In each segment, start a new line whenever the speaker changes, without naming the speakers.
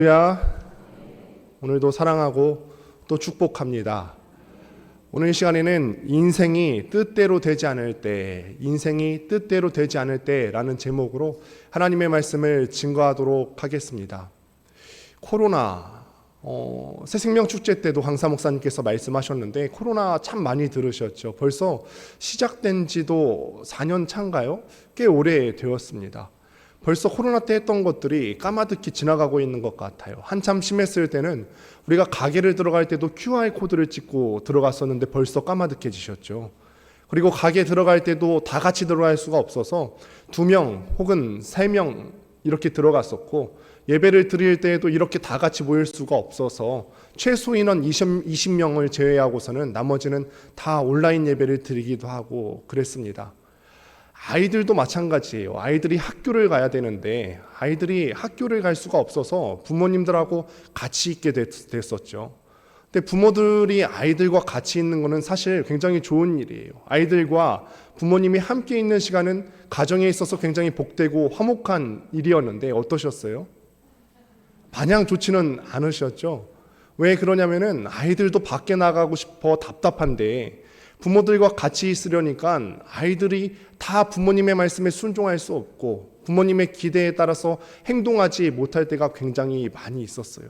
할렐루야. 오늘도 사랑하고 또 축복합니다. 오늘 이 시간에는 인생이 뜻대로 되지 않을 때라는 제목으로 하나님의 말씀을 증거하도록 하겠습니다. 코로나 새생명 축제 때도 강사 목사님께서 말씀하셨는데 코로나 참 많이 들으셨죠. 벌써 시작된 지도 4년 차인가요? 꽤 오래 되었습니다. 벌써 코로나 때 했던 것들이 까마득히 지나가고 있는 것 같아요. 한참 심했을 때는 우리가 가게를 들어갈 때도 QR코드를 찍고 들어갔었는데 벌써 까마득해지셨죠. 그리고 가게 들어갈 때도 다 같이 들어갈 수가 없어서 2명 혹은 3명 이렇게 들어갔었고, 예배를 드릴 때에도 이렇게 다 같이 모일 수가 없어서 최소 인원 20명을 제외하고서는 나머지는 다 온라인 예배를 드리기도 하고 그랬습니다. 아이들도 마찬가지예요. 아이들이 학교를 가야 되는데 아이들이 학교를 갈 수가 없어서 부모님들하고 같이 있게 됐었죠. 근데 부모들이 아이들과 같이 있는 것은 사실 굉장히 좋은 일이에요. 아이들과 부모님이 함께 있는 시간은 가정에 있어서 굉장히 복되고 화목한 일이었는데 어떠셨어요? 마냥 좋지는 않으셨죠? 왜 그러냐면은 아이들도 밖에 나가고 싶어 답답한데 부모들과 같이 있으려니까 아이들이 다 부모님의 말씀에 순종할 수 없고 부모님의 기대에 따라서 행동하지 못할 때가 굉장히 많이 있었어요.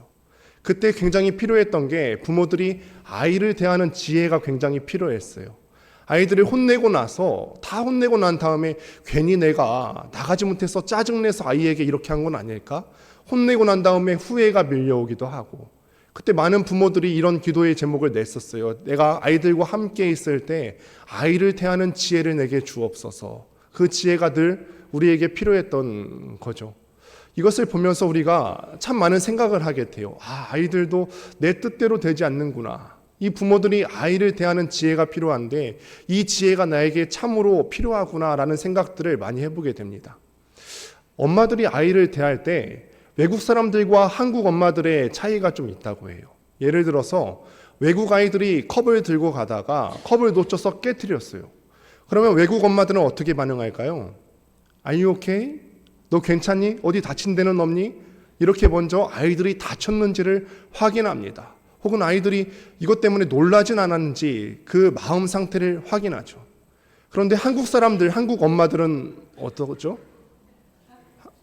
그때 굉장히 필요했던 게 부모들이 아이를 대하는 지혜가 굉장히 필요했어요. 아이들을 혼내고 난 다음에 괜히 내가 나가지 못해서 짜증내서 아이에게 이렇게 한 건 아닐까? 혼내고 난 다음에 후회가 밀려오기도 하고, 그때 많은 부모들이 이런 기도의 제목을 냈었어요. 내가 아이들과 함께 있을 때 아이를 대하는 지혜를 내게 주옵소서. 그 지혜가 늘 우리에게 필요했던 거죠. 이것을 보면서 우리가 참 많은 생각을 하게 돼요. 아이들도 내 뜻대로 되지 않는구나. 이 부모들이 아이를 대하는 지혜가 필요한데 이 지혜가 나에게 참으로 필요하구나라는 생각들을 많이 해보게 됩니다. 엄마들이 아이를 대할 때 외국 사람들과 한국 엄마들의 차이가 좀 있다고 해요. 예를 들어서 외국 아이들이 컵을 들고 가다가 컵을 놓쳐서 깨트렸어요. 그러면 외국 엄마들은 어떻게 반응할까요? Are you okay? 너 괜찮니? 어디 다친 데는 없니? 이렇게 먼저 아이들이 다쳤는지를 확인합니다. 혹은 아이들이 이것 때문에 놀라진 않았는지 그 마음 상태를 확인하죠. 그런데 한국 엄마들은 어떠죠?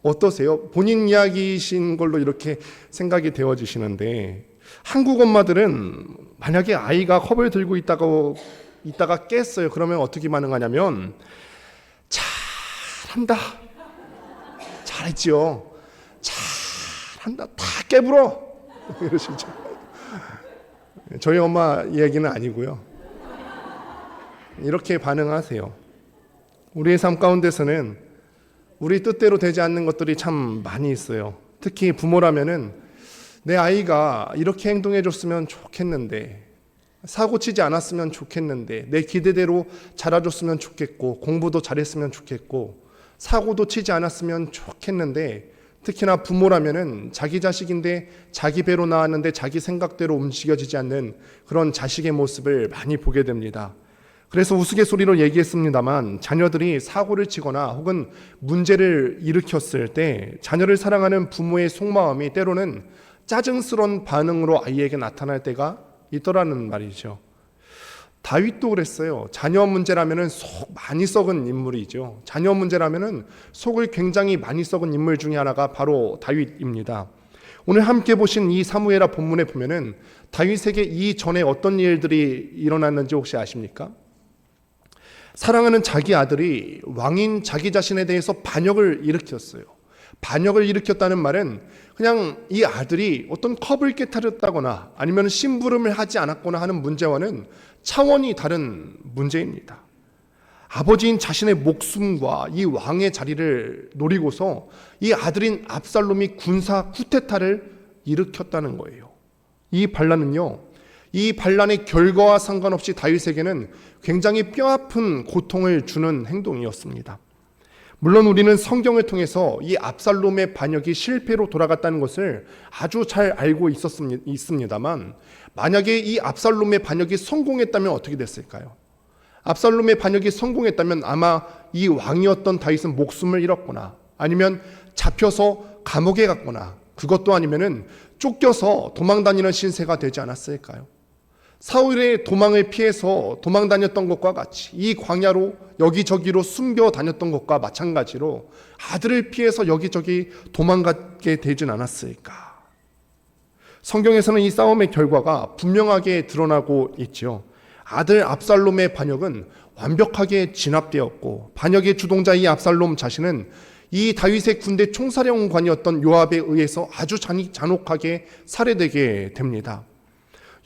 어떠세요? 본인 이야기이신 걸로 이렇게 생각이 되어지시는데, 한국 엄마들은 만약에 아이가 컵을 들고 있다가 깼어요. 그러면 어떻게 반응하냐면 잘한다, 잘했지요, 잘한다, 다 깨불어 이러시죠. 저희 엄마 이야기는 아니고요. 이렇게 반응하세요. 우리의 삶 가운데서는 우리 뜻대로 되지 않는 것들이 참 많이 있어요. 특히 부모라면은 내 아이가 이렇게 행동해 줬으면 좋겠는데, 사고 치지 않았으면 좋겠는데, 내 기대대로 자라줬으면 좋겠고, 공부도 잘했으면 좋겠고, 사고도 치지 않았으면 좋겠는데, 특히나 부모라면은 자기 자식인데 자기 배로 나왔는데 자기 생각대로 움직여지지 않는 그런 자식의 모습을 많이 보게 됩니다. 그래서 우스갯소리로 얘기했습니다만, 자녀들이 사고를 치거나 혹은 문제를 일으켰을 때 자녀를 사랑하는 부모의 속마음이 때로는 짜증스러운 반응으로 아이에게 나타날 때가 있더라는 말이죠. 다윗도 그랬어요. 자녀 문제라면은 속 많이 썩은 인물이죠. 자녀 문제라면은 속을 굉장히 많이 썩은 인물 중에 하나가 바로 다윗입니다. 오늘 함께 보신 이 사무엘하 본문에 보면은 다윗에게 이전에 어떤 일들이 일어났는지 혹시 아십니까? 사랑하는 자기 아들이 왕인 자기 자신에 대해서 반역을 일으켰어요. 반역을 일으켰다는 말은 그냥 이 아들이 어떤 컵을 깨트렸다거나 아니면 심부름을 하지 않았거나 하는 문제와는 차원이 다른 문제입니다. 아버지인 자신의 목숨과 이 왕의 자리를 노리고서 이 아들인 압살롬이 군사 쿠데타를 일으켰다는 거예요. 이 반란의 결과와 상관없이 다윗에게는 굉장히 뼈아픈 고통을 주는 행동이었습니다. 물론 우리는 성경을 통해서 이 압살롬의 반역이 실패로 돌아갔다는 것을 아주 잘 알고 있습니다만, 만약에 이 압살롬의 반역이 성공했다면 어떻게 됐을까요? 압살롬의 반역이 성공했다면 아마 이 왕이었던 다윗은 목숨을 잃었거나 아니면 잡혀서 감옥에 갔거나 그것도 아니면은 쫓겨서 도망다니는 신세가 되지 않았을까요? 사울의 도망을 피해서 도망 다녔던 것과 같이 이 광야로 여기저기로 숨겨 다녔던 것과 마찬가지로 아들을 피해서 여기저기 도망가게 되진 않았을까? 성경에서는 이 싸움의 결과가 분명하게 드러나고 있죠. 아들 압살롬의 반역은 완벽하게 진압되었고, 반역의 주동자 이 압살롬 자신은 이 다윗의 군대 총사령관이었던 요압에 의해서 아주 잔혹하게 살해되게 됩니다.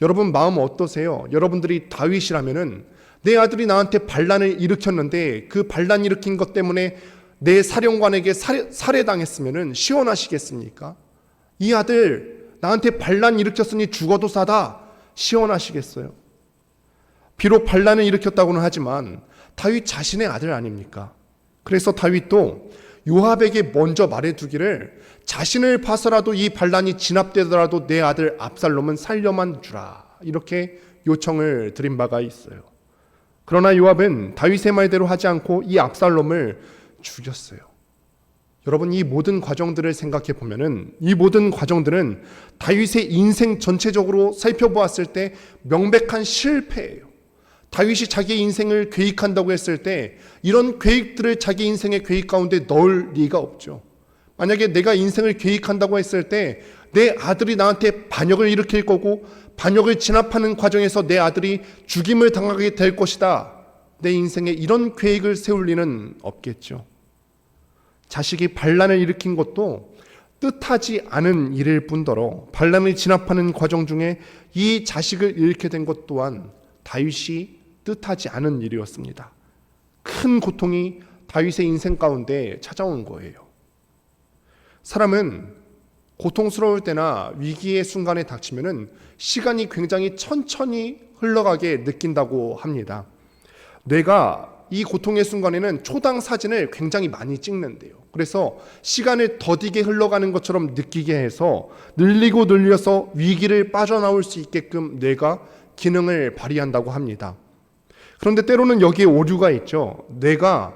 여러분 마음 어떠세요? 여러분들이 다윗이라면은 내 아들이 나한테 반란을 일으켰는데 그 반란 일으킨 것 때문에 내 사령관에게 살해당했으면은 시원하시겠습니까? 이 아들 나한테 반란 일으켰으니 죽어도 사다, 시원하시겠어요? 비록 반란을 일으켰다고는 하지만 다윗 자신의 아들 아닙니까? 그래서 다윗도 요압에게 먼저 말해두기를 자신을 봐서라도 이 반란이 진압되더라도 내 아들 압살롬은 살려만 주라, 이렇게 요청을 드린 바가 있어요. 그러나 요압은 다윗의 말대로 하지 않고 이 압살롬을 죽였어요. 여러분 이 모든 과정들을 생각해 보면은 이 모든 과정들은 다윗의 인생 전체적으로 살펴보았을 때 명백한 실패예요. 다윗이 자기 인생을 계획한다고 했을 때 이런 계획들을 자기 인생의 계획 가운데 넣을 리가 없죠. 만약에 내가 인생을 계획한다고 했을 때 내 아들이 나한테 반역을 일으킬 거고 반역을 진압하는 과정에서 내 아들이 죽임을 당하게 될 것이다, 내 인생에 이런 계획을 세울 리는 없겠죠. 자식이 반란을 일으킨 것도 뜻하지 않은 일일 뿐더러 반란을 진압하는 과정 중에 이 자식을 잃게 된 것 또한 다윗이 뜻하지 않은 일이었습니다. 큰 고통이 다윗의 인생 가운데 찾아온 거예요. 사람은 고통스러울 때나 위기의 순간에 닥치면은 시간이 굉장히 천천히 흘러가게 느낀다고 합니다. 뇌가 이 고통의 순간에는 초당 사진을 굉장히 많이 찍는데요. 그래서 시간을 더디게 흘러가는 것처럼 느끼게 해서 늘리고 늘려서 위기를 빠져나올 수 있게끔 뇌가 기능을 발휘한다고 합니다. 그런데 때로는 여기에 오류가 있죠. 뇌가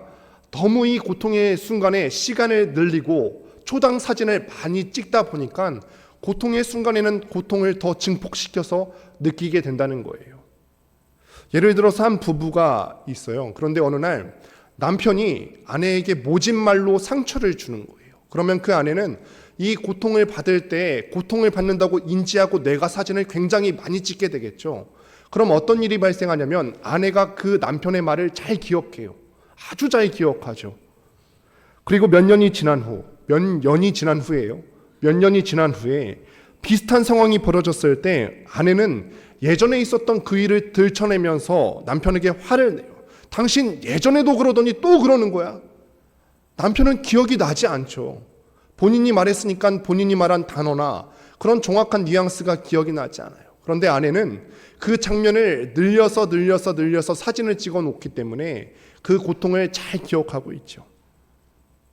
너무 이 고통의 순간에 시간을 늘리고 초당 사진을 많이 찍다 보니까 고통의 순간에는 고통을 더 증폭시켜서 느끼게 된다는 거예요. 예를 들어서 한 부부가 있어요. 그런데 어느 날 남편이 아내에게 모진 말로 상처를 주는 거예요. 그러면 그 아내는 이 고통을 받을 때 고통을 받는다고 인지하고 내가 사진을 굉장히 많이 찍게 되겠죠. 그럼 어떤 일이 발생하냐면 아내가 그 남편의 말을 잘 기억해요. 아주 잘 기억하죠. 그리고 몇 년이 지난 후에 비슷한 상황이 벌어졌을 때 아내는 예전에 있었던 그 일을 들춰내면서 남편에게 화를 내요. 당신 예전에도 그러더니 또 그러는 거야. 남편은 기억이 나지 않죠. 본인이 말했으니까 본인이 말한 단어나 그런 정확한 뉘앙스가 기억이 나지 않아요. 그런데 아내는 그 장면을 늘려서 사진을 찍어 놓기 때문에 그 고통을 잘 기억하고 있죠.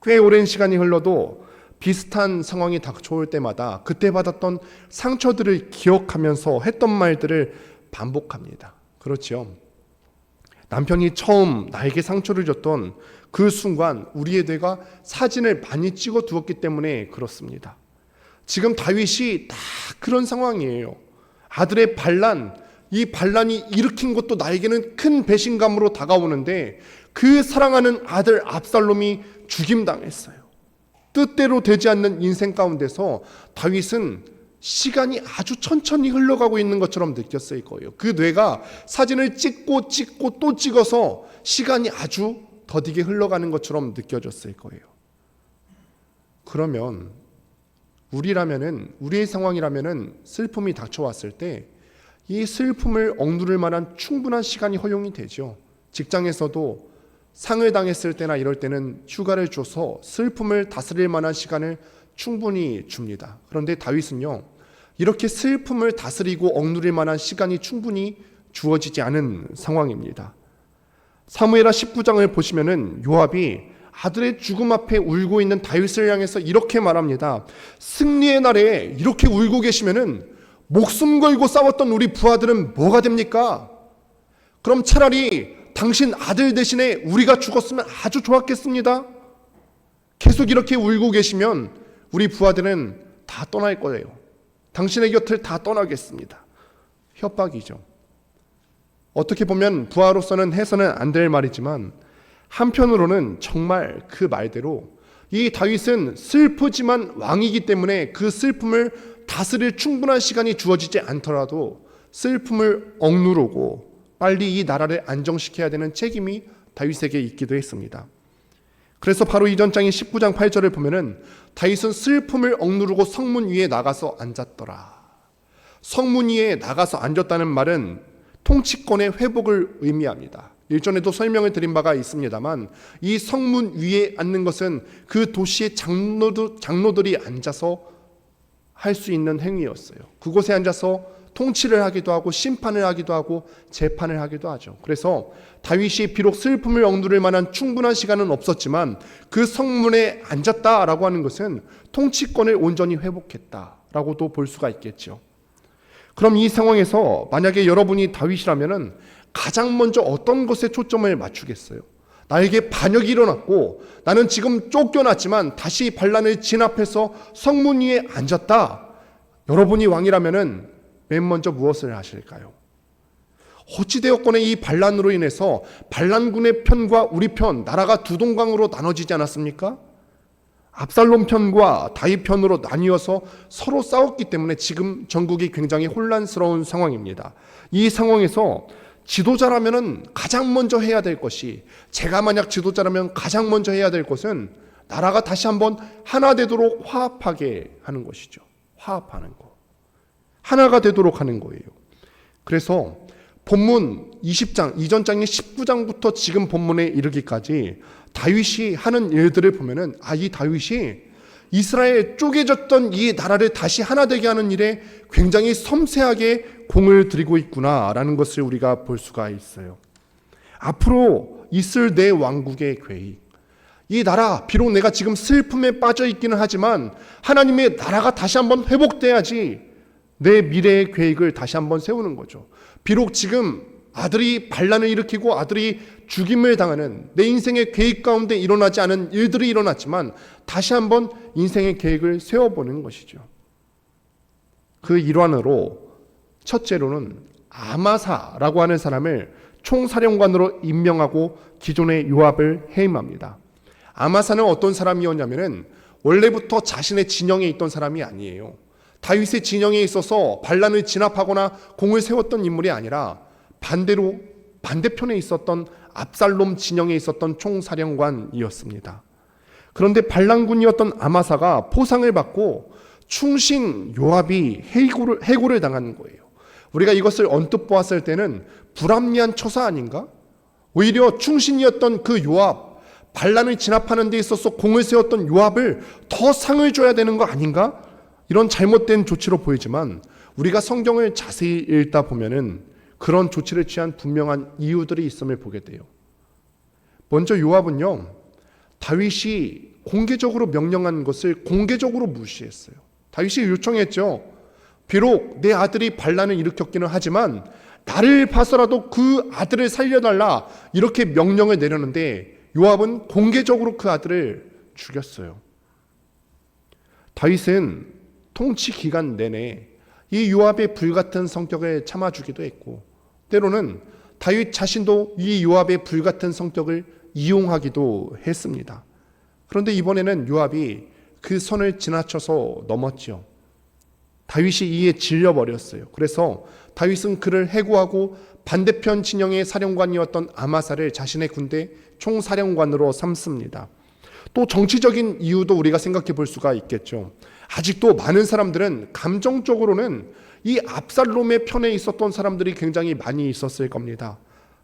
꽤 오랜 시간이 흘러도 비슷한 상황이 닥쳐올 때마다 그때 받았던 상처들을 기억하면서 했던 말들을 반복합니다. 그렇죠. 남편이 처음 나에게 상처를 줬던 그 순간 우리의 뇌가 사진을 많이 찍어 두었기 때문에 그렇습니다. 지금 다윗이 다 그런 상황이에요. 아들의 반란, 이 반란이 일으킨 것도 나에게는 큰 배신감으로 다가오는데 그 사랑하는 아들 압살롬이 죽임당했어요. 뜻대로 되지 않는 인생 가운데서 다윗은 시간이 아주 천천히 흘러가고 있는 것처럼 느꼈을 거예요. 그 뇌가 사진을 찍고 또 찍어서 시간이 아주 더디게 흘러가는 것처럼 느껴졌을 거예요. 그러면 우리의 상황이라면은 슬픔이 닥쳐왔을 때 이 슬픔을 억누를 만한 충분한 시간이 허용이 되죠. 직장에서도 상을 당했을 때나 이럴 때는 휴가를 줘서 슬픔을 다스릴 만한 시간을 충분히 줍니다. 그런데 다윗은요, 이렇게 슬픔을 다스리고 억누릴 만한 시간이 충분히 주어지지 않은 상황입니다. 사무엘하 19장을 보시면은 요압이 아들의 죽음 앞에 울고 있는 다윗을 향해서 이렇게 말합니다. 승리의 날에 이렇게 울고 계시면은 목숨 걸고 싸웠던 우리 부하들은 뭐가 됩니까? 그럼 차라리 당신 아들 대신에 우리가 죽었으면 아주 좋았겠습니다. 계속 이렇게 울고 계시면 우리 부하들은 다 떠날 거예요. 당신의 곁을 다 떠나겠습니다. 협박이죠. 어떻게 보면 부하로서는 해서는 안 될 말이지만 한편으로는 정말 그 말대로 이 다윗은 슬프지만 왕이기 때문에 그 슬픔을 다스릴 충분한 시간이 주어지지 않더라도 슬픔을 억누르고 빨리 이 나라를 안정시켜야 되는 책임이 다윗에게 있기도 했습니다. 그래서 바로 이전 장인 19장 8절을 보면은 다윗은 슬픔을 억누르고 성문 위에 나가서 앉았더라. 성문 위에 나가서 앉았다는 말은 통치권의 회복을 의미합니다. 일전에도 설명을 드린 바가 있습니다만 이 성문 위에 앉는 것은 그 도시의 장로들이 앉아서 할 수 있는 행위였어요. 그곳에 앉아서 통치를 하기도 하고 심판을 하기도 하고 재판을 하기도 하죠. 그래서 다윗이 비록 슬픔을 억누를 만한 충분한 시간은 없었지만 그 성문에 앉았다라고 하는 것은 통치권을 온전히 회복했다라고도 볼 수가 있겠죠. 그럼 이 상황에서 만약에 여러분이 다윗이라면은 가장 먼저 어떤 것에 초점을 맞추겠어요? 나에게 반역이 일어났고 나는 지금 쫓겨났지만 다시 반란을 진압해서 성문 위에 앉았다. 여러분이 왕이라면은 맨 먼저 무엇을 하실까요? 어찌되었건에 이 반란으로 인해서 반란군의 편과 우리 편, 나라가 두 동강으로 나눠지지 않았습니까? 압살롬 편과 다윗 편으로 나뉘어서 서로 싸웠기 때문에 지금 전국이 굉장히 혼란스러운 상황입니다. 이 상황에서 지도자라면 가장 먼저 해야 될 것이, 제가 만약 지도자라면 가장 먼저 해야 될 것은 나라가 다시 한번 하나 되도록 화합하게 하는 것이죠. 화합하는 거. 하나가 되도록 하는 거예요. 그래서 본문 20장, 이전 장인 19장부터 지금 본문에 이르기까지 다윗이 하는 일들을 보면은 이 다윗이 이스라엘 쪼개졌던 이 나라를 다시 하나 되게 하는 일에 굉장히 섬세하게 공을 들이고 있구나라는 것을 우리가 볼 수가 있어요. 앞으로 있을 내 왕국의 계획, 이 나라 비록 내가 지금 슬픔에 빠져 있기는 하지만 하나님의 나라가 다시 한번 회복돼야지 내 미래의 계획을 다시 한번 세우는 거죠. 비록 지금 아들이 반란을 일으키고 아들이 죽임을 당하는 내 인생의 계획 가운데 일어나지 않은 일들이 일어났지만 다시 한번 인생의 계획을 세워보는 것이죠. 그 일환으로 첫째로는 아마사라고 하는 사람을 총사령관으로 임명하고 기존의 요압을 해임합니다. 아마사는 어떤 사람이었냐면은 원래부터 자신의 진영에 있던 사람이 아니에요. 다윗의 진영에 있어서 반란을 진압하거나 공을 세웠던 인물이 아니라 반대로 반대편에 있었던 압살롬 진영에 있었던 총사령관이었습니다. 그런데 반란군이었던 아마사가 포상을 받고 충신 요압이 해고를 당하는 거예요. 우리가 이것을 언뜻 보았을 때는 불합리한 처사 아닌가? 오히려 충신이었던 그 요압, 반란을 진압하는 데 있어서 공을 세웠던 요압을 더 상을 줘야 되는 거 아닌가? 이런 잘못된 조치로 보이지만 우리가 성경을 자세히 읽다 보면은 그런 조치를 취한 분명한 이유들이 있음을 보게 돼요. 먼저 요압은요, 다윗이 공개적으로 명령한 것을 공개적으로 무시했어요. 다윗이 요청했죠. 비록 내 아들이 반란을 일으켰기는 하지만 나를 봐서라도 그 아들을 살려달라 이렇게 명령을 내렸는데 요압은 공개적으로 그 아들을 죽였어요. 다윗은 통치 기간 내내 이 요압의 불같은 성격을 참아주기도 했고 때로는 다윗 자신도 이 요압의 불같은 성격을 이용하기도 했습니다. 그런데 이번에는 요압이 그 선을 지나쳐서 넘었죠. 다윗이 이에 질려버렸어요. 그래서 다윗은 그를 해고하고 반대편 진영의 사령관이었던 아마사를 자신의 군대 총사령관으로 삼습니다. 또 정치적인 이유도 우리가 생각해 볼 수가 있겠죠. 아직도 많은 사람들은 감정적으로는 이 압살롬의 편에 있었던 사람들이 굉장히 많이 있었을 겁니다.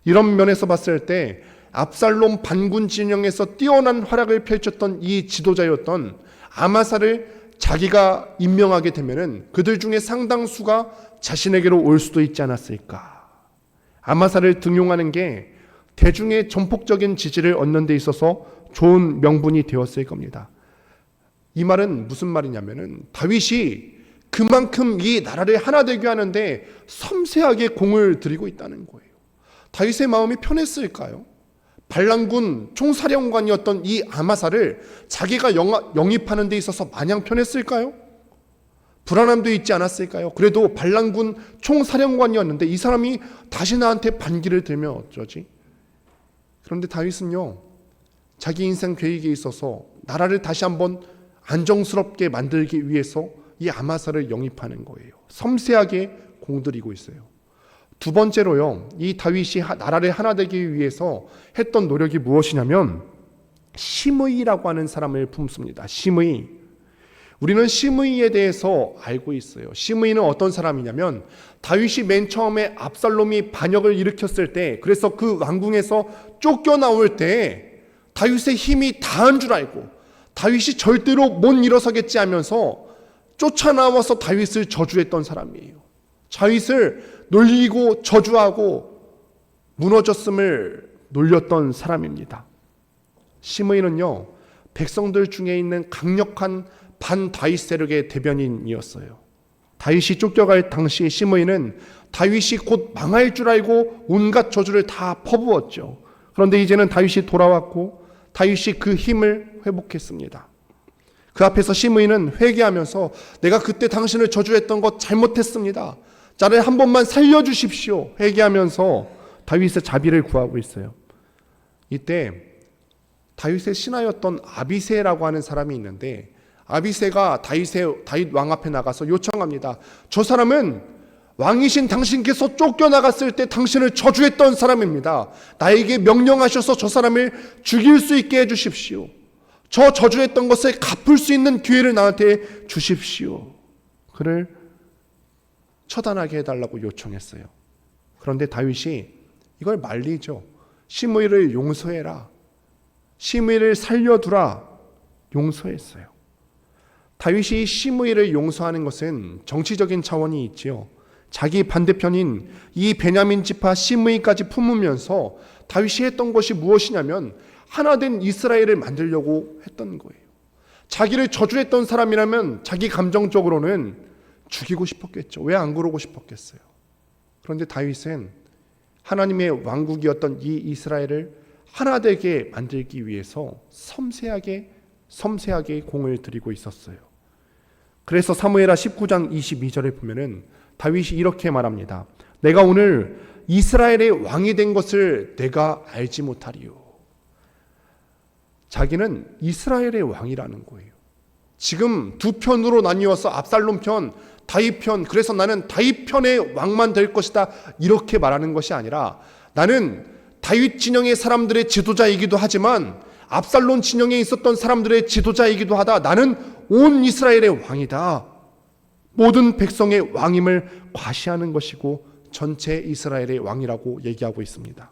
이런 면에서 봤을 때 압살롬 반군 진영에서 뛰어난 활약을 펼쳤던 이 지도자였던 아마사를 자기가 임명하게 되면은 그들 중에 상당수가 자신에게로 올 수도 있지 않았을까. 아마사를 등용하는 게 대중의 전폭적인 지지를 얻는 데 있어서 좋은 명분이 되었을 겁니다. 이 말은 무슨 말이냐면은 다윗이 그만큼 이 나라를 하나 되게 하는데 섬세하게 공을 들이고 있다는 거예요. 다윗의 마음이 편했을까요? 반란군 총사령관이었던 이 아마사를 자기가 영입하는 데 있어서 마냥 편했을까요? 불안함도 있지 않았을까요? 그래도 반란군 총사령관이었는데 이 사람이 다시 나한테 반기를 들면 어쩌지? 그런데 다윗은요, 자기 인생 계획에 있어서 나라를 다시 한번 안정스럽게 만들기 위해서 이 아마사를 영입하는 거예요. 섬세하게 공들이고 있어요. 두 번째로요, 이 다윗이 나라를 하나 되기 위해서 했던 노력이 무엇이냐면 시므이라고 하는 사람을 품습니다. 시므이. 우리는 시므이에 대해서 알고 있어요. 시므이는 어떤 사람이냐면 다윗이 맨 처음에 압살롬이 반역을 일으켰을 때, 그래서 그 왕궁에서 쫓겨나올 때 다윗의 힘이 다한 줄 알고 다윗이 절대로 못 일어서겠지 하면서 쫓아나와서 다윗을 저주했던 사람이에요. 다윗을 놀리고 저주하고 무너졌음을 놀렸던 사람입니다. 시므이는요, 백성들 중에 있는 강력한 반다윗 세력의 대변인이었어요. 다윗이 쫓겨갈 당시 시므이는 다윗이 곧 망할 줄 알고 온갖 저주를 다 퍼부었죠. 그런데 이제는 다윗이 돌아왔고 다윗이 그 힘을 회복했습니다. 그 앞에서 시므이는 회개하면서 내가 그때 당신을 저주했던 것 잘못했습니다. 나를 한 번만 살려주십시오. 회개하면서 다윗의 자비를 구하고 있어요. 이때 다윗의 신하였던 아비새라고 하는 사람이 있는데, 아비새가 다윗 왕 앞에 나가서 요청합니다. 저 사람은 왕이신 당신께서 쫓겨나갔을 때 당신을 저주했던 사람입니다. 나에게 명령하셔서 저 사람을 죽일 수 있게 해주십시오. 저 저주했던 것을 갚을 수 있는 기회를 나한테 주십시오. 그를 처단하게 해달라고 요청했어요. 그런데 다윗이 이걸 말리죠. 시므이를 용서해라. 시므이를 살려두라. 용서했어요. 다윗이 시므이를 용서하는 것은 정치적인 차원이 있지요. 자기 반대편인 이 베냐민 지파 시므이까지 품으면서 다윗이 했던 것이 무엇이냐면 하나된 이스라엘을 만들려고 했던 거예요. 자기를 저주했던 사람이라면 자기 감정적으로는 죽이고 싶었겠죠. 왜 안 그러고 싶었겠어요? 그런데 다윗은 하나님의 왕국이었던 이 이스라엘을 하나 되게 만들기 위해서 섬세하게 공을 들이고 있었어요. 그래서 사무엘하 19장 22절에 보면은 다윗이 이렇게 말합니다. 내가 오늘 이스라엘의 왕이 된 것을 내가 알지 못하리요. 자기는 이스라엘의 왕이라는 거예요. 지금 두 편으로 나뉘어서 압살롬 편, 다윗 편, 그래서 나는 다윗 편의 왕만 될 것이다, 이렇게 말하는 것이 아니라 나는 다윗 진영의 사람들의 지도자이기도 하지만 압살롬 진영에 있었던 사람들의 지도자이기도 하다. 나는 온 이스라엘의 왕이다. 모든 백성의 왕임을 과시하는 것이고 전체 이스라엘의 왕이라고 얘기하고 있습니다.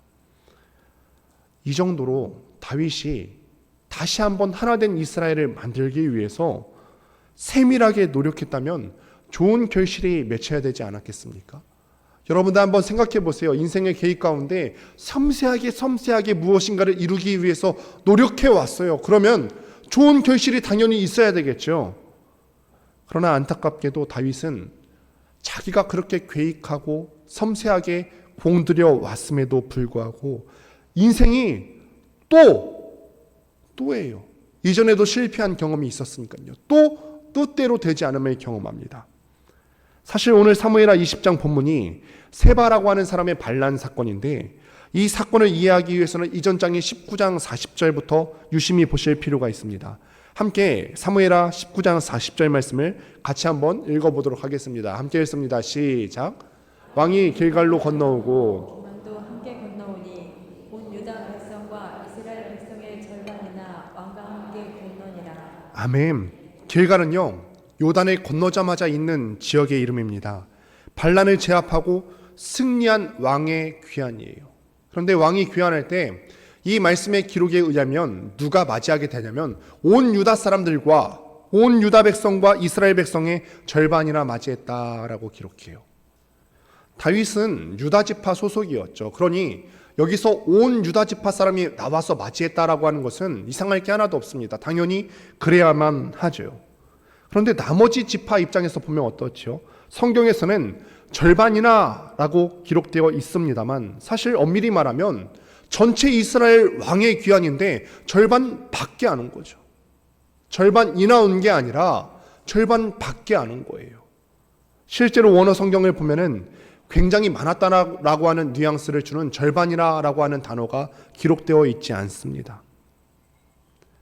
이 정도로 다윗이 다시 한번 하나된 이스라엘을 만들기 위해서 세밀하게 노력했다면 좋은 결실이 맺혀야 되지 않았겠습니까? 여러분들 한번 생각해 보세요. 인생의 계획 가운데 섬세하게 무엇인가를 이루기 위해서 노력해 왔어요. 그러면 좋은 결실이 당연히 있어야 되겠죠. 그러나 안타깝게도 다윗은 자기가 그렇게 계획하고 섬세하게 공들여 왔음에도 불구하고 인생이 또예요. 이전에도 실패한 경험이 있었으니까요. 또 뜻대로 되지 않음을 경험합니다. 사실 오늘 사무엘하 20장 본문이 세바라고 하는 사람의 반란 사건인데, 이 사건을 이해하기 위해서는 이전 장인 19장 40절부터 유심히 보실 필요가 있습니다. 함께 사무엘하 19장 40절 말씀을 같이 한번 읽어보도록 하겠습니다. 함께 읽습니다. 시작. 왕이 길갈로 건너오고
만도 함께 건너오니 온 유다 백성과 이스라엘 백성의 절반이나 왕과 함께 건너니라.
아멘. 길갈은요, 요단을 건너자마자 있는 지역의 이름입니다. 반란을 제압하고 승리한 왕의 귀환이에요. 그런데 왕이 귀환할 때 이 말씀의 기록에 의하면 누가 맞이하게 되냐면 온 유다 사람들과 온 유다 백성과 이스라엘 백성의 절반이나 맞이했다라고 기록해요. 다윗은 유다 지파 소속이었죠. 그러니 여기서 온 유다 지파 사람이 나와서 맞이했다라고 하는 것은 이상할 게 하나도 없습니다. 당연히 그래야만 하죠. 그런데 나머지 지파 입장에서 보면 어떻죠? 성경에서는 절반이나 라고 기록되어 있습니다만 사실 엄밀히 말하면 전체 이스라엘 왕의 귀환인데 절반 밖에 안 온 거죠. 절반이나 온 게 아니라 절반 밖에 안 온 거예요. 실제로 원어 성경을 보면은 굉장히 많았다라고 하는 뉘앙스를 주는 절반이라고 하는 단어가 기록되어 있지 않습니다.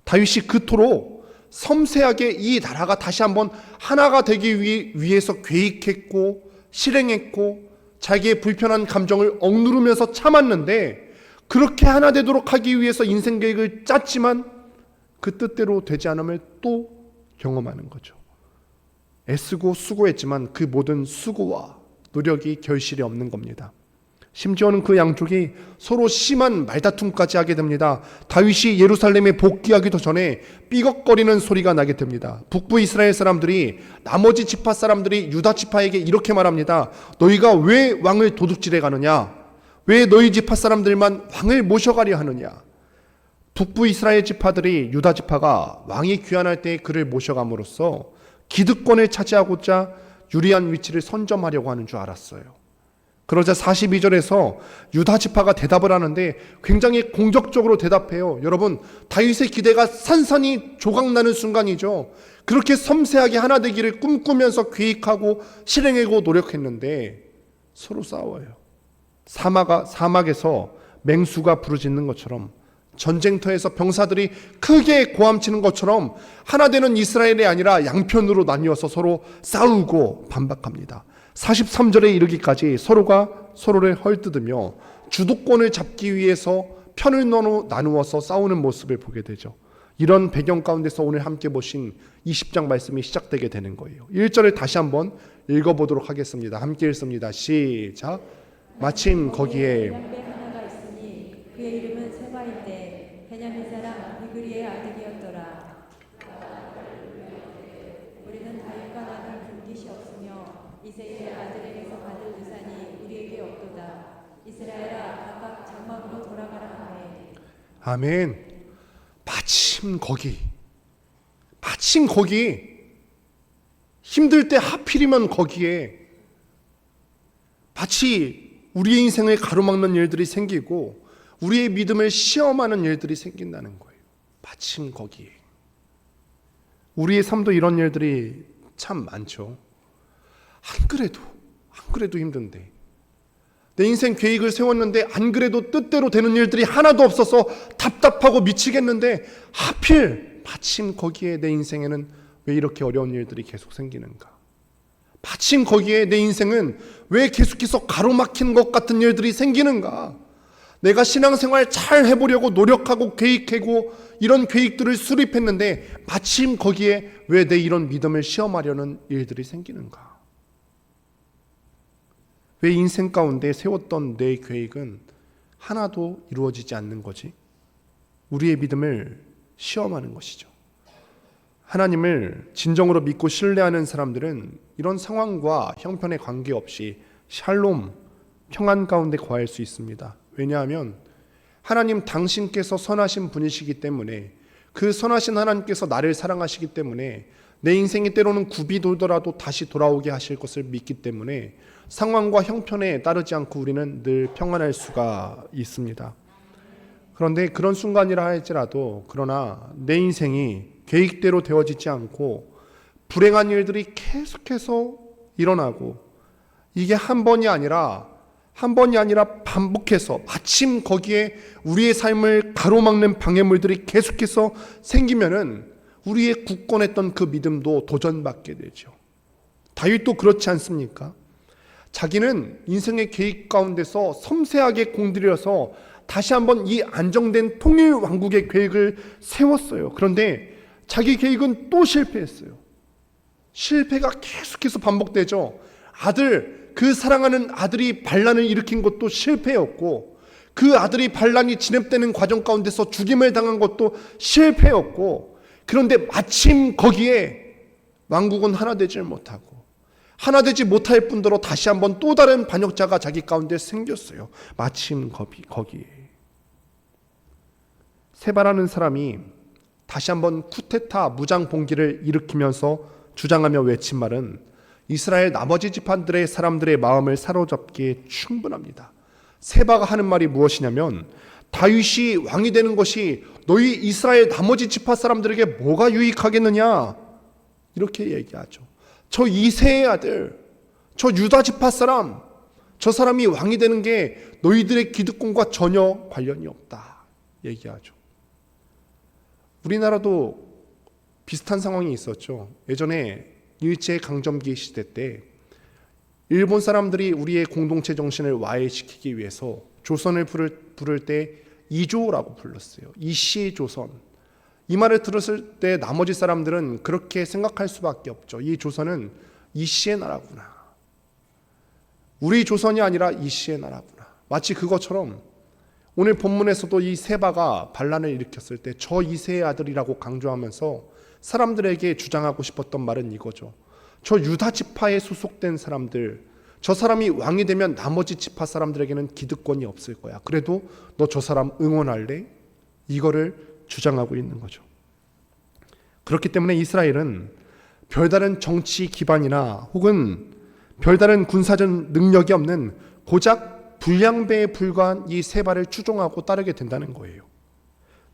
다윗이 그토록 섬세하게 이 나라가 다시 한번 하나가 되기 위해서 계획했고 실행했고 자기의 불편한 감정을 억누르면서 참았는데, 그렇게 하나 되도록 하기 위해서 인생 계획을 짰지만 그 뜻대로 되지 않음을 또 경험하는 거죠. 애쓰고 수고했지만 그 모든 수고와 노력이 결실이 없는 겁니다. 심지어는 그 양쪽이 서로 심한 말다툼까지 하게 됩니다. 다윗이 예루살렘에 복귀하기도 전에 삐걱거리는 소리가 나게 됩니다. 북부 이스라엘 사람들이, 나머지 지파 사람들이 유다 지파에게 이렇게 말합니다. 너희가 왜 왕을 도둑질해 가느냐? 왜 너희 지파 사람들만 왕을 모셔가려 하느냐? 북부 이스라엘 지파들이 유다 지파가 왕이 귀환할 때 그를 모셔감으로써 기득권을 차지하고자 유리한 위치를 선점하려고 하는 줄 알았어요. 그러자 42절에서 유다 지파가 대답을 하는데 굉장히 공격적으로 대답해요. 여러분, 다윗의 기대가 산산이 조각나는 순간이죠. 그렇게 섬세하게 하나 되기를 꿈꾸면서 계획하고 실행하고 노력했는데 서로 싸워요. 사막에서 맹수가 부르짖는 것처럼, 전쟁터에서 병사들이 크게 고함치는 것처럼 하나 되는 이스라엘이 아니라 양편으로 나뉘어서 서로 싸우고 반박합니다. 43절에 이르기까지 서로가 서로를 헐뜯으며 주도권을 잡기 위해서 편을 나누어서 싸우는 모습을 보게 되죠. 이런 배경 가운데서 오늘 함께 보신 20장 말씀이 시작되게 되는 거예요. 1절을 다시 한번 읽어보도록 하겠습니다. 함께 읽습니다. 시작. 마침 거기에
베냐민 하나가 있으니 그의 이름은 세바인데 베냐민 사람 비그리의 아들이었더라. 우리는 다윗과 나눌 분깃이 없으며 이새의 아들에게서 받을 유산이 우리에게 없도다. 이스라엘아 각각 장막으로 돌아가라 하네.
아멘. 마침 거기 힘들 때 하필이면 거기에 마치 우리의 인생을 가로막는 일들이 생기고 우리의 믿음을 시험하는 일들이 생긴다는 거예요. 마침 거기에. 우리의 삶도 이런 일들이 참 많죠. 안 그래도 힘든데, 내 인생 계획을 세웠는데 안 그래도 뜻대로 되는 일들이 하나도 없어서 답답하고 미치겠는데 하필 마침 거기에 내 인생에는 왜 이렇게 어려운 일들이 계속 생기는가? 마침 거기에 내 인생은 왜 계속해서 가로막힌 것 같은 일들이 생기는가? 내가 신앙생활 잘 해보려고 노력하고 계획하고 이런 계획들을 수립했는데 마침 거기에 왜 내 이런 믿음을 시험하려는 일들이 생기는가? 왜 인생 가운데 세웠던 내 계획은 하나도 이루어지지 않는 거지? 우리의 믿음을 시험하는 것이죠. 하나님을 진정으로 믿고 신뢰하는 사람들은 이런 상황과 형편에 관계없이 샬롬, 평안 가운데 거할 수 있습니다. 왜냐하면 하나님 당신께서 선하신 분이시기 때문에, 그 선하신 하나님께서 나를 사랑하시기 때문에 내 인생이 때로는 굽이 돌더라도 다시 돌아오게 하실 것을 믿기 때문에 상황과 형편에 따르지 않고 우리는 늘 평안할 수가 있습니다. 그런데 그런 순간이라 할지라도, 그러나 내 인생이 계획대로 되어지지 않고 불행한 일들이 계속해서 일어나고, 이게 한 번이 아니라 반복해서 마침 거기에 우리의 삶을 가로막는 방해물들이 계속해서 생기면은 우리의 굳건했던 그 믿음도 도전받게 되죠. 다윗도 그렇지 않습니까? 자기는 인생의 계획 가운데서 섬세하게 공들여서 다시 한번 이 안정된 통일 왕국의 계획을 세웠어요. 그런데 자기 계획은 또 실패했어요. 실패가 계속해서 반복되죠. 그 사랑하는 아들이 반란을 일으킨 것도 실패였고, 그 아들이 반란이 진압되는 과정 가운데서 죽임을 당한 것도 실패였고, 그런데 마침 거기에 왕국은 하나 되지 못하고, 하나 되지 못할 뿐더러 다시 한번 또 다른 반역자가 자기 가운데 생겼어요. 마침 거기에. 세바라는 사람이 다시 한번 쿠데타 무장 봉기를 일으키면서 주장하며 외친 말은 이스라엘 나머지 지파들의 사람들의 마음을 사로잡기에 충분합니다. 세바가 하는 말이 무엇이냐면, 다윗이 왕이 되는 것이 너희 이스라엘 나머지 지파 사람들에게 뭐가 유익하겠느냐, 이렇게 얘기하죠. 저 이새의 아들, 저 유다 지파 사람, 저 사람이 왕이 되는 게 너희들의 기득권과 전혀 관련이 없다 얘기하죠. 우리나라도 비슷한 상황이 있었죠. 예전에 일제강점기 시대 때 일본 사람들이 우리의 공동체 정신을 와해시키기 위해서 조선을 부를 때 이조라고 불렀어요. 이씨 조선. 이 말을 들었을 때 나머지 사람들은 그렇게 생각할 수밖에 없죠. 이 조선은 이씨의 나라구나. 우리 조선이 아니라 이씨의 나라구나. 마치 그것처럼 오늘 본문에서도 이 세바가 반란을 일으켰을 때 저 이새의 아들이라고 강조하면서 사람들에게 주장하고 싶었던 말은 이거죠. 저 유다 지파에 소속된 사람들, 저 사람이 왕이 되면 나머지 지파 사람들에게는 기득권이 없을 거야. 그래도 너 저 사람 응원할래? 이거를 주장하고 있는 거죠. 그렇기 때문에 이스라엘은 별다른 정치 기반이나 혹은 별다른 군사적 능력이 없는 고작 불량배에 불과한 이 세바를 추종하고 따르게 된다는 거예요.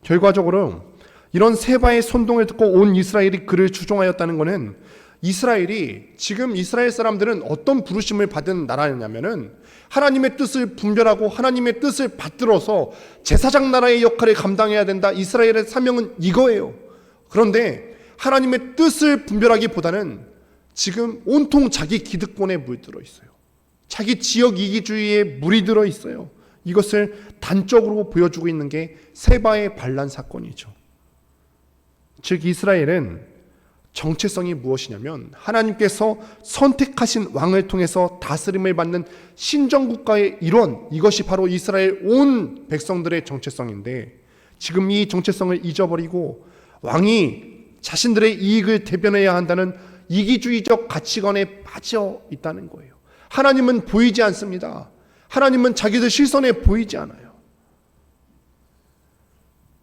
결과적으로 이런 세바의 선동을 듣고 온 이스라엘이 그를 추종하였다는 것은 이스라엘이 지금 이스라엘 사람들은 어떤 부르심을 받은 나라냐면은 하나님의 뜻을 분별하고 하나님의 뜻을 받들어서 제사장 나라의 역할을 감당해야 된다. 이스라엘의 사명은 이거예요. 그런데 하나님의 뜻을 분별하기보다는 지금 온통 자기 기득권에 물들어 있어요. 자기 지역 이기주의에 물이 들어 있어요. 이것을 단적으로 보여주고 있는 게 세바의 반란 사건이죠. 즉 이스라엘은 정체성이 무엇이냐면 하나님께서 선택하신 왕을 통해서 다스림을 받는 신정국가의 일원, 이것이 바로 이스라엘 온 백성들의 정체성인데 지금 이 정체성을 잊어버리고 왕이 자신들의 이익을 대변해야 한다는 이기주의적 가치관에 빠져 있다는 거예요. 하나님은 보이지 않습니다. 하나님은 자기들 실선에 보이지 않아요.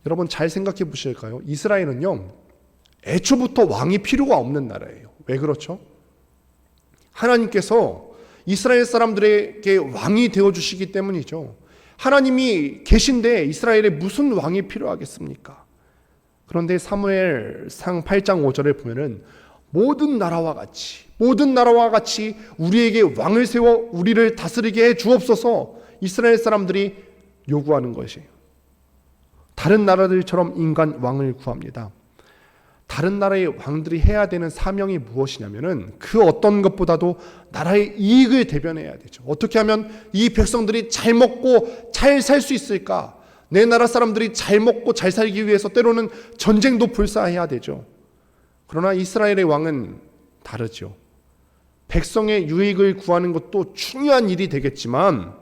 여러분 잘 생각해 보실까요? 이스라엘은요, 애초부터 왕이 필요가 없는 나라예요. 왜 그렇죠? 하나님께서 이스라엘 사람들에게 왕이 되어주시기 때문이죠. 하나님이 계신데 이스라엘에 무슨 왕이 필요하겠습니까? 그런데 사무엘상 8장 5절을 보면은 모든 나라와 같이 우리에게 왕을 세워 우리를 다스리게 해 주옵소서 이스라엘 사람들이 요구하는 것이에요. 다른 나라들처럼 인간 왕을 구합니다. 다른 나라의 왕들이 해야 되는 사명이 무엇이냐면은 그 어떤 것보다도 나라의 이익을 대변해야 되죠. 어떻게 하면 이 백성들이 잘 먹고 잘 살 수 있을까? 내 나라 사람들이 잘 먹고 잘 살기 위해서 때로는 전쟁도 불사해야 되죠. 그러나 이스라엘의 왕은 다르죠. 백성의 유익을 구하는 것도 중요한 일이 되겠지만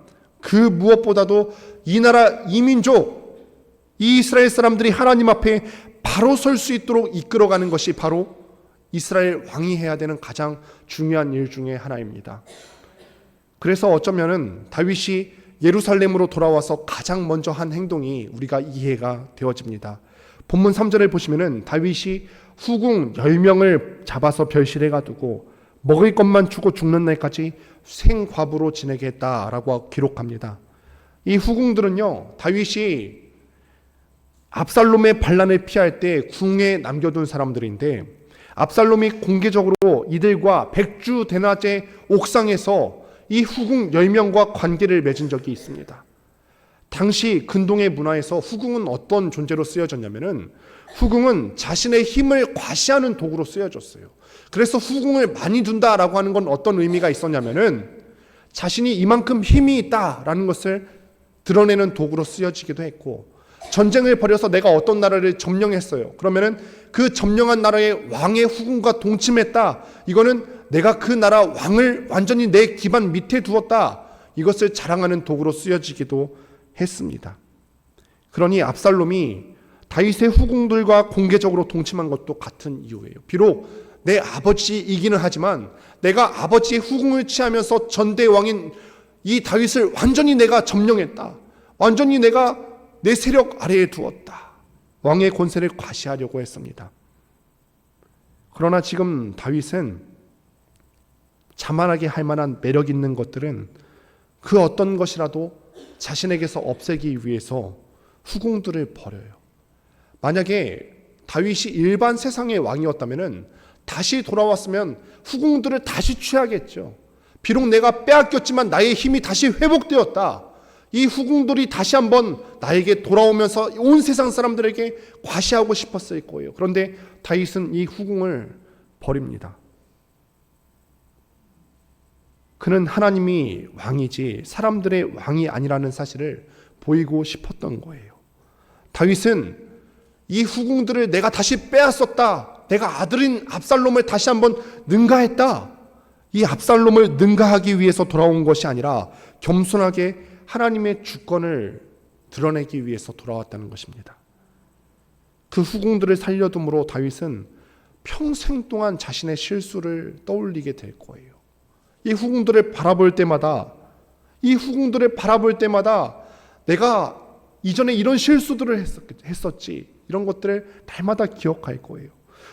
그 무엇보다도 이 나라 이 민족 이 이스라엘 사람들이 하나님 앞에 바로 설 수 있도록 이끌어가는 것이 바로 이스라엘 왕이 해야 되는 가장 중요한 일 중에 하나입니다. 그래서 어쩌면은 다윗이 예루살렘으로 돌아와서 가장 먼저 한 행동이 우리가 이해가 되어집니다. 본문 3절을 보시면은 다윗이 후궁 10명을 잡아서 별실에 가두고 먹을 것만 주고 죽는 날까지 생과부로 지내게 했다라고 기록합니다. 이 후궁들은요, 다윗이 압살롬의 반란을 피할 때 궁에 남겨둔 사람들인데 압살롬이 공개적으로 이들과 백주 대낮에 옥상에서 이 후궁 10명과 관계를 맺은 적이 있습니다. 당시 근동의 문화에서 후궁은 어떤 존재로 쓰여졌냐면은 후궁은 자신의 힘을 과시하는 도구로 쓰여졌어요. 그래서 후궁을 많이 둔다라고 하는 건 어떤 의미가 있었냐면은 자신이 이만큼 힘이 있다라는 것을 드러내는 도구로 쓰여지기도 했고 전쟁을 벌여서 내가 어떤 나라를 점령했어요. 그러면은 그 점령한 나라의 왕의 후궁과 동침했다. 이거는 내가 그 나라 왕을 완전히 내 기반 밑에 두었다. 이것을 자랑하는 도구로 쓰여지기도 했습니다. 그러니 압살롬이 다윗의 후궁들과 공개적으로 동침한 것도 같은 이유예요. 비록 내 아버지이기는 하지만 내가 아버지의 후궁을 취하면서 전대왕인 이 다윗을 완전히 내가 점령했다. 완전히 내가 내 세력 아래에 두었다. 왕의 권세를 과시하려고 했습니다. 그러나 지금 다윗은 자만하게 할 만한 매력 있는 것들은 그 어떤 것이라도 자신에게서 없애기 위해서 후궁들을 버려요. 만약에 다윗이 일반 세상의 왕이었다면 다시 돌아왔으면 후궁들을 다시 취하겠죠. 비록 내가 빼앗겼지만 나의 힘이 다시 회복되었다. 이 후궁들이 다시 한번 나에게 돌아오면서 온 세상 사람들에게 과시하고 싶었을 거예요. 그런데 다윗은 이 후궁을 버립니다. 그는 하나님이 왕이지 사람들의 왕이 아니라는 사실을 보이고 싶었던 거예요. 다윗은 이 후궁들을 내가 다시 빼앗았다. 내가 아들인 압살롬을 다시 한번 능가했다. 이 압살롬을 능가하기 위해서 돌아온 것이 아니라 겸손하게 하나님의 주권을 드러내기 위해서 돌아왔다는 것입니다. 그 후궁들을 살려둠으로 다윗은 평생 동안 자신의 실수를 떠올리게 될 거예요. 이 후궁들을 바라볼 때마다 내가 이전에 이런 실수들을 했었지, 이런 것들을 날마다 기억할 거예요.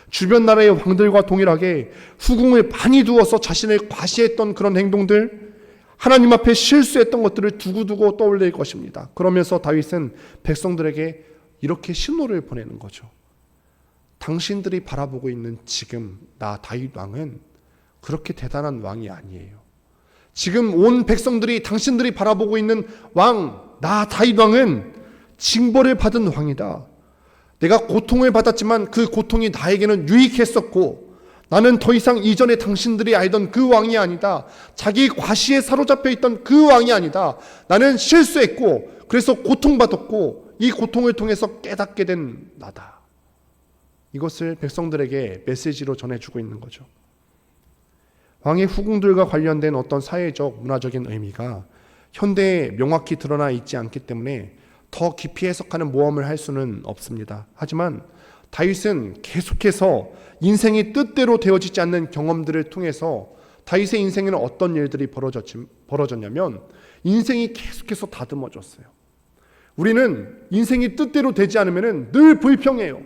주변 나라의 왕들과 동일하게 후궁을 많이 두어서 자신을 과시했던 그런 행동들, 하나님 앞에 실수했던 것들을 두고두고 떠올릴 것입니다. 그러면서 다윗은 백성들에게 이렇게 신호를 보내는 거죠. 당신들이 바라보고 있는 지금 나 다윗 왕은 그렇게 대단한 왕이 아니에요. 지금 온 백성들이 당신들이 바라보고 있는 왕, 나 다윗 왕은 징벌을 받은 왕이다. 내가 고통을 받았지만 그 고통이 나에게는 유익했었고, 나는 더 이상 이전에 당신들이 알던 그 왕이 아니다. 자기 과시에 사로잡혀 있던 그 왕이 아니다. 나는 실수했고 그래서 고통받았고 이 고통을 통해서 깨닫게 된 나다. 이것을 백성들에게 메시지로 전해주고 있는 거죠. 왕의 후궁들과 관련된 어떤 사회적 문화적인 의미가 현대에 명확히 드러나 있지 않기 때문에 더 깊이 해석하는 모험을 할 수는 없습니다. 하지만 다윗은 계속해서 인생이 뜻대로 되어지지 않는 경험들을 통해서 다윗의 인생에는 어떤 일들이 벌어졌냐면 인생이 계속해서 다듬어졌어요. 우리는 인생이 뜻대로 되지 않으면 늘 불평해요.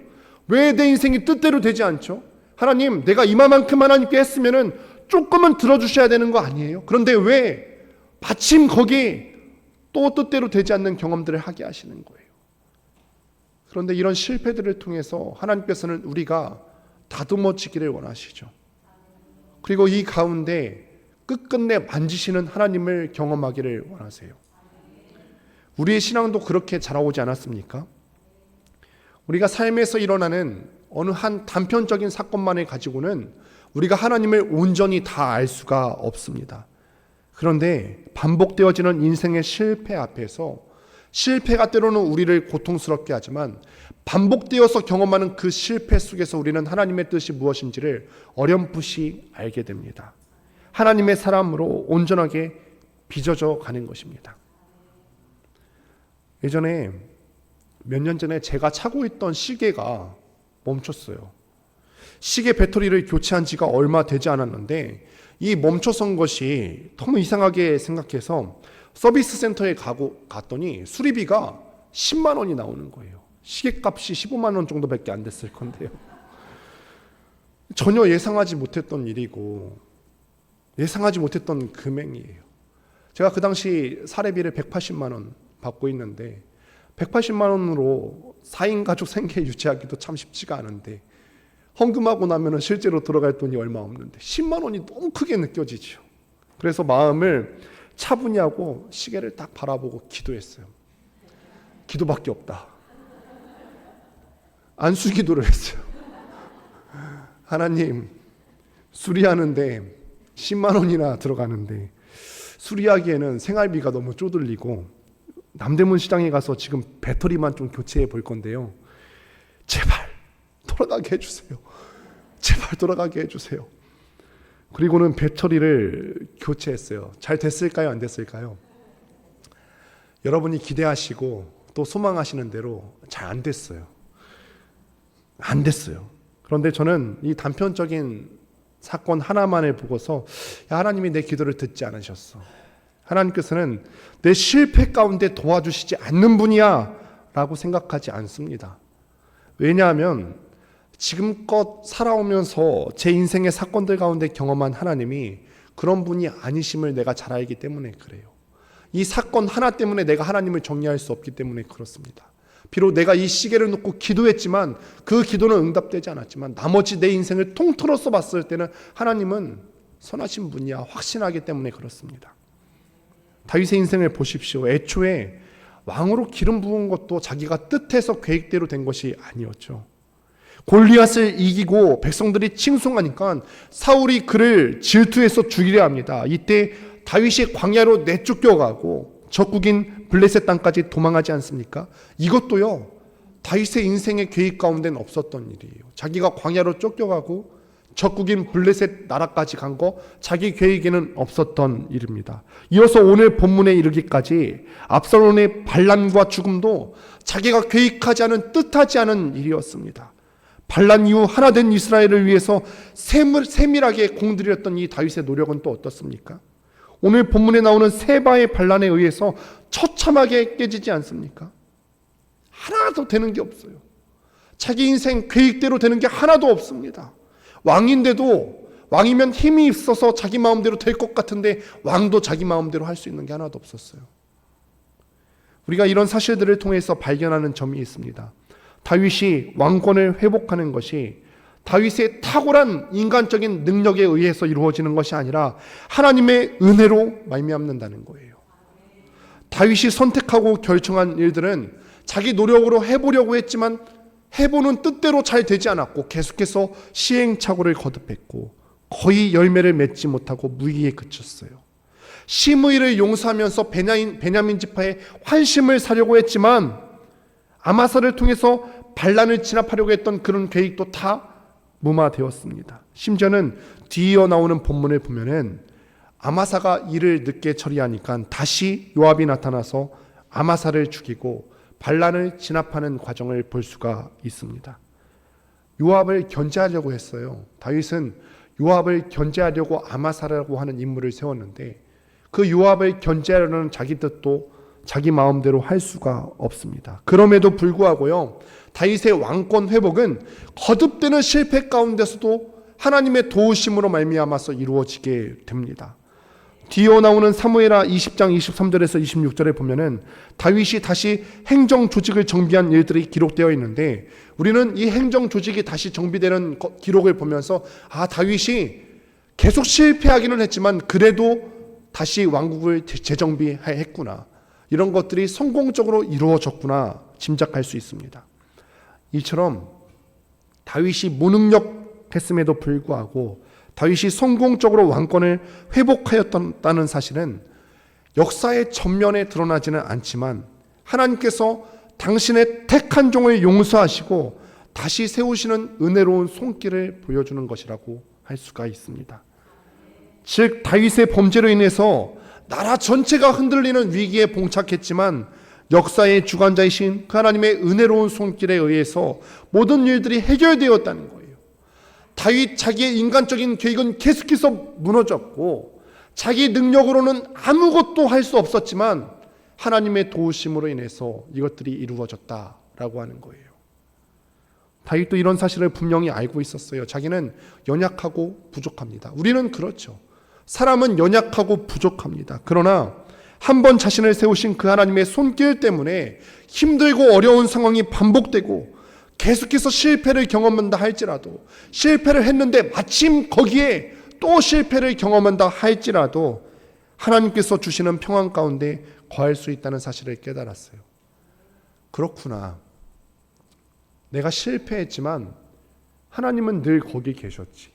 왜 내 인생이 뜻대로 되지 않죠? 하나님, 내가 이만큼 하나님께 했으면 조금은 들어주셔야 되는 거 아니에요? 그런데 왜 마침 거기 또 뜻대로 되지 않는 경험들을 하게 하시는 거예요? 그런데 이런 실패들을 통해서 하나님께서는 우리가 다듬어지기를 원하시죠. 그리고 이 가운데 끝끝내 만지시는 하나님을 경험하기를 원하세요. 우리의 신앙도 그렇게 자라오지 않았습니까? 우리가 삶에서 일어나는 어느 한 단편적인 사건만을 가지고는 우리가 하나님을 온전히 다 알 수가 없습니다. 그런데 반복되어지는 인생의 실패 앞에서, 실패가 때로는 우리를 고통스럽게 하지만 반복되어서 경험하는 그 실패 속에서 우리는 하나님의 뜻이 무엇인지를 어렴풋이 알게 됩니다. 하나님의 사람으로 온전하게 빚어져 가는 것입니다. 예전에 몇 년 전에 제가 차고 있던 시계가 멈췄어요. 시계 배터리를 교체한 지가 얼마 되지 않았는데 이 멈춰선 것이 너무 이상하게 생각해서 서비스 센터에 갔더니 수리비가 10만 원이 나오는 거예요. 시계값이 15만 원 정도밖에 안 됐을 건데요. 전혀 예상하지 못했던 일이고 예상하지 못했던 금액이에요. 제가 그 당시 사례비를 180만 원 받고 있는데 180만 원으로 4인 가족 생계 유지하기도 참 쉽지가 않은데 헌금하고 나면 실제로 들어갈 돈이 얼마 없는데 10만 원이 너무 크게 느껴지죠. 그래서 마음을 차분히 하고 시계를 딱 바라보고 기도했어요. 기도밖에 없다. 안수기도를 했어요. 하나님, 수리하는데 10만 원이나 들어가는데 수리하기에는 생활비가 너무 쪼들리고 남대문 시장에 가서 지금 배터리만 좀 교체해 볼 건데요. 제발 돌아가게 해주세요. 제발 돌아가게 해주세요. 그리고는 배터리를 교체했어요. 잘 됐을까요? 안 됐을까요? 여러분이 기대하시고 또 소망하시는 대로 잘 안 됐어요. 안 됐어요. 그런데 저는 이 단편적인 사건 하나만을 보고서 하나님이 내 기도를 듣지 않으셨어. 하나님께서는 내 실패 가운데 도와주시지 않는 분이야 라고 생각하지 않습니다. 왜냐하면 지금껏 살아오면서 제 인생의 사건들 가운데 경험한 하나님이 그런 분이 아니심을 내가 잘 알기 때문에 그래요. 이 사건 하나 때문에 내가 하나님을 정리할 수 없기 때문에 그렇습니다. 비록 내가 이 시계를 놓고 기도했지만 그 기도는 응답되지 않았지만 나머지 내 인생을 통틀어서 봤을 때는 하나님은 선하신 분이야 확신하기 때문에 그렇습니다. 다윗의 인생을 보십시오. 애초에 왕으로 기름 부은 것도 자기가 뜻해서 계획대로 된 것이 아니었죠. 골리앗을 이기고 백성들이 칭송하니까 사울이 그를 질투해서 죽이려 합니다. 이때 다윗이 광야로 내쫓겨가고 적국인 블레셋 땅까지 도망하지 않습니까? 이것도요, 다윗의 인생의 계획 가운데는 없었던 일이에요. 자기가 광야로 쫓겨가고 적국인 블레셋 나라까지 간 거 자기 계획에는 없었던 일입니다. 이어서 오늘 본문에 이르기까지 압살롬의 반란과 죽음도 자기가 계획하지 않은, 뜻하지 않은 일이었습니다. 반란 이후 하나 된 이스라엘을 위해서 세밀하게 공들였던 이 다윗의 노력은 또 어떻습니까? 오늘 본문에 나오는 세바의 반란에 의해서 처참하게 깨지지 않습니까? 하나도 되는 게 없어요. 자기 인생 계획대로 되는 게 하나도 없습니다. 왕인데도, 왕이면 힘이 있어서 자기 마음대로 될 것 같은데 왕도 자기 마음대로 할 수 있는 게 하나도 없었어요. 우리가 이런 사실들을 통해서 발견하는 점이 있습니다. 다윗이 왕권을 회복하는 것이 다윗의 탁월한 인간적인 능력에 의해서 이루어지는 것이 아니라 하나님의 은혜로 말미암는다는 거예요. 다윗이 선택하고 결정한 일들은 자기 노력으로 해보려고 했지만 해보는 뜻대로 잘 되지 않았고 계속해서 시행착오를 거듭했고 거의 열매를 맺지 못하고 무의에 그쳤어요. 시므이를 용서하면서 베냐민 지파의 환심을 사려고 했지만 아마사를 통해서 반란을 진압하려고 했던 그런 계획도 다 무마되었습니다. 심지어는 뒤이어 나오는 본문을 보면은 아마사가 일을 늦게 처리하니까 다시 요압이 나타나서 아마사를 죽이고 반란을 진압하는 과정을 볼 수가 있습니다. 요압을 견제하려고 했어요. 다윗은 요압을 견제하려고 아마사라고 하는 인물을 세웠는데 그 요압을 견제하려는 자기 뜻도 자기 마음대로 할 수가 없습니다. 그럼에도 불구하고요, 다윗의 왕권 회복은 거듭되는 실패 가운데서도 하나님의 도우심으로 말미암아서 이루어지게 됩니다. 뒤에 나오는 사무엘하 20장 23절에서 26절에 보면은 다윗이 다시 행정 조직을 정비한 일들이 기록되어 있는데 우리는 이 행정 조직이 다시 정비되는 기록을 보면서 다윗이 계속 실패하기는 했지만 그래도 다시 왕국을 재정비했구나, 이런 것들이 성공적으로 이루어졌구나 짐작할 수 있습니다. 이처럼 다윗이 무능력했음에도 불구하고 다윗이 성공적으로 왕권을 회복하였다는 사실은 역사의 전면에 드러나지는 않지만 하나님께서 당신의 택한 종을 용서하시고 다시 세우시는 은혜로운 손길을 보여주는 것이라고 할 수가 있습니다. 즉 다윗의 범죄로 인해서 나라 전체가 흔들리는 위기에 봉착했지만 역사의 주관자이신 그 하나님의 은혜로운 손길에 의해서 모든 일들이 해결되었다는 거예요. 다윗 자기의 인간적인 계획은 계속해서 무너졌고 자기 능력으로는 아무것도 할 수 없었지만 하나님의 도우심으로 인해서 이것들이 이루어졌다라고 하는 거예요. 다윗도 이런 사실을 분명히 알고 있었어요. 자기는 연약하고 부족합니다. 우리는 그렇죠. 사람은 연약하고 부족합니다. 그러나 한 번 자신을 세우신 그 하나님의 손길 때문에 힘들고 어려운 상황이 반복되고 계속해서 실패를 경험한다 할지라도, 실패를 했는데 마침 거기에 또 실패를 경험한다 할지라도 하나님께서 주시는 평안 가운데 거할 수 있다는 사실을 깨달았어요. 그렇구나. 내가 실패했지만 하나님은 늘 거기 계셨지.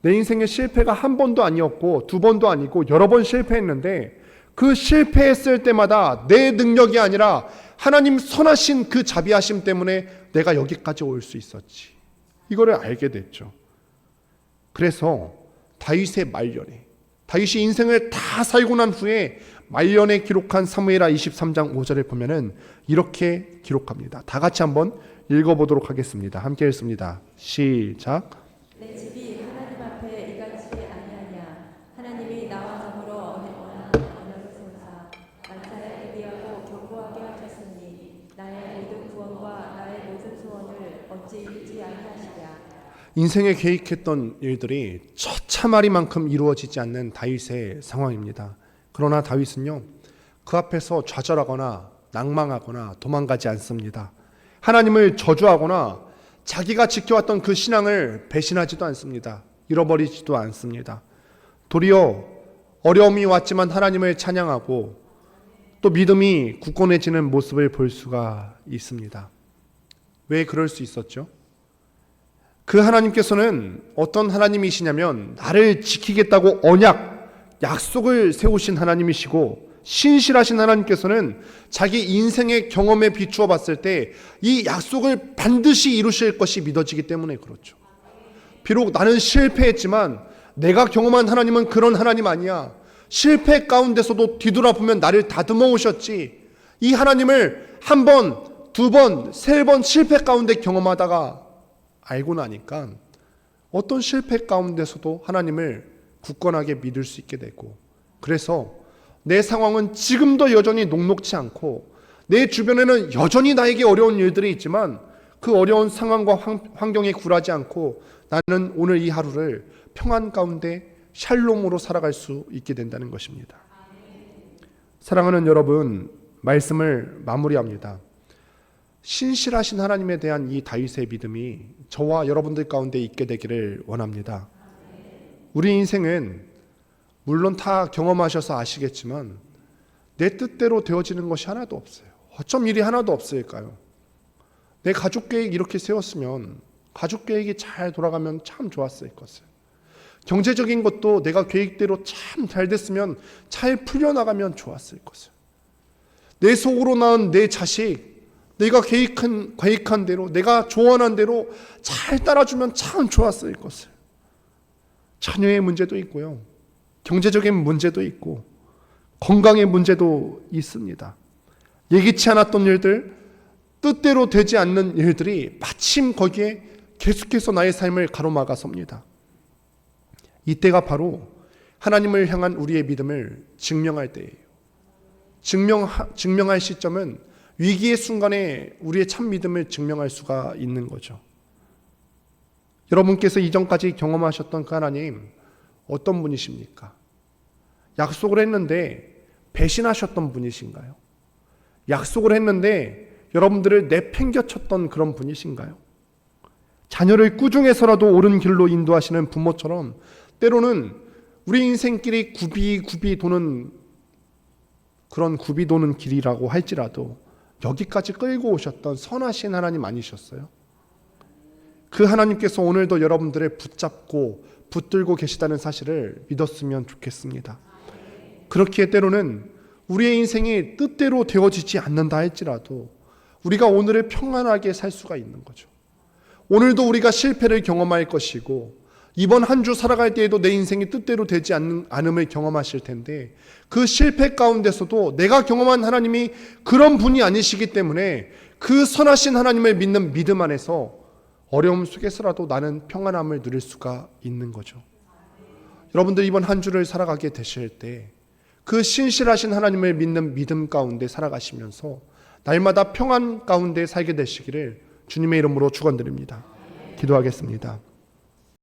내 인생의 실패가 한 번도 아니었고 두 번도 아니고 여러 번 실패했는데 그 실패했을 때마다 내 능력이 아니라 하나님 선하신 그 자비하심 때문에 내가 여기까지 올 수 있었지. 이거를 알게 됐죠. 그래서 다윗의 말년에, 다윗이 인생을 다 살고 난 후에 말년에 기록한 사무엘하 23장 5절에 보면은 이렇게 기록합니다. 다 같이 한번 읽어보도록 하겠습니다. 함께 읽습니다. 시작.
내 집이 하나님 앞에 이같이 아니하냐. 하나님이 나와 더불어 언약을 세우사 만사에 예비하고 견고하게 하셨으니 나의 모든 구원과 나의 모든 소원을 어찌 이루지 아니하시랴.
인생에 계획했던 일들이 처참하리만큼 이루어지지 않는 다윗의 상황입니다. 그러나 다윗은요, 그 앞에서 좌절하거나 낭망하거나 도망가지 않습니다. 하나님을 저주하거나 자기가 지켜왔던 그 신앙을 배신하지도 않습니다. 잃어버리지도 않습니다. 도리어 어려움이 왔지만 하나님을 찬양하고 또 믿음이 굳건해지는 모습을 볼 수가 있습니다. 왜 그럴 수 있었죠? 그 하나님께서는 어떤 하나님이시냐면 나를 지키겠다고 약속을 세우신 하나님이시고, 신실하신 하나님께서는 자기 인생의 경험에 비추어 봤을 때 이 약속을 반드시 이루실 것이 믿어지기 때문에 그렇죠. 비록 나는 실패했지만 내가 경험한 하나님은 그런 하나님 아니야. 실패 가운데서도 뒤돌아보면 나를 다듬어 오셨지. 이 하나님을 한 번, 두 번, 세 번 실패 가운데 경험하다가 알고 나니까 어떤 실패 가운데서도 하나님을 굳건하게 믿을 수 있게 되고, 그래서 내 상황은 지금도 여전히 녹록지 않고 내 주변에는 여전히 나에게 어려운 일들이 있지만 그 어려운 상황과 환경에 굴하지 않고 나는 오늘 이 하루를 평안 가운데 샬롬으로 살아갈 수 있게 된다는 것입니다. 사랑하는 여러분, 말씀을 마무리합니다. 신실하신 하나님에 대한 이 다윗의 믿음이 저와 여러분들 가운데 있게 되기를 원합니다. 우리 인생은 물론 다 경험하셔서 아시겠지만 내 뜻대로 되어지는 것이 하나도 없어요. 어쩜 일이 하나도 없을까요? 내 가족 계획 이렇게 세웠으면, 가족 계획이 잘 돌아가면 참 좋았을 것을. 경제적인 것도 내가 계획대로 참 잘 됐으면 잘 풀려나가면 좋았을 것을. 내 속으로 낳은 내 자식, 내가 계획한 대로, 내가 조언한 대로 잘 따라주면 참 좋았을 것을. 자녀의 문제도 있고요, 경제적인 문제도 있고, 건강의 문제도 있습니다. 예기치 않았던 일들, 뜻대로 되지 않는 일들이 마침 거기에 계속해서 나의 삶을 가로막아 섭니다. 이때가 바로 하나님을 향한 우리의 믿음을 증명할 때예요. 증명할 시점은 위기의 순간에 우리의 참 믿음을 증명할 수가 있는 거죠. 여러분께서 이전까지 경험하셨던 그 하나님, 어떤 분이십니까? 약속을 했는데 배신하셨던 분이신가요? 약속을 했는데 여러분들을 내팽겨쳤던 그런 분이신가요? 자녀를 꾸중해서라도 옳은 길로 인도하시는 부모처럼 때로는 우리 인생길이 굽이 도는 그런 굽이 도는 길이라고 할지라도 여기까지 끌고 오셨던 선하신 하나님 아니셨어요? 그 하나님께서 오늘도 여러분들을 붙잡고 붙들고 계시다는 사실을 믿었으면 좋겠습니다. 그렇기에 때로는 우리의 인생이 뜻대로 되어지지 않는다 할지라도 우리가 오늘을 평안하게 살 수가 있는 거죠. 오늘도 우리가 실패를 경험할 것이고 이번 한 주 살아갈 때에도 내 인생이 뜻대로 되지 않음을 경험하실 텐데, 그 실패 가운데서도 내가 경험한 하나님이 그런 분이 아니시기 때문에 그 선하신 하나님을 믿는 믿음 안에서 어려움 속에서라도 나는 평안함을 누릴 수가 있는 거죠. 여러분들 이번 한 주를 살아가게 되실 때 그 신실하신 하나님을 믿는 믿음 가운데 살아가시면서 날마다 평안 가운데 살게 되시기를 주님의 이름으로 축원드립니다. 기도하겠습니다.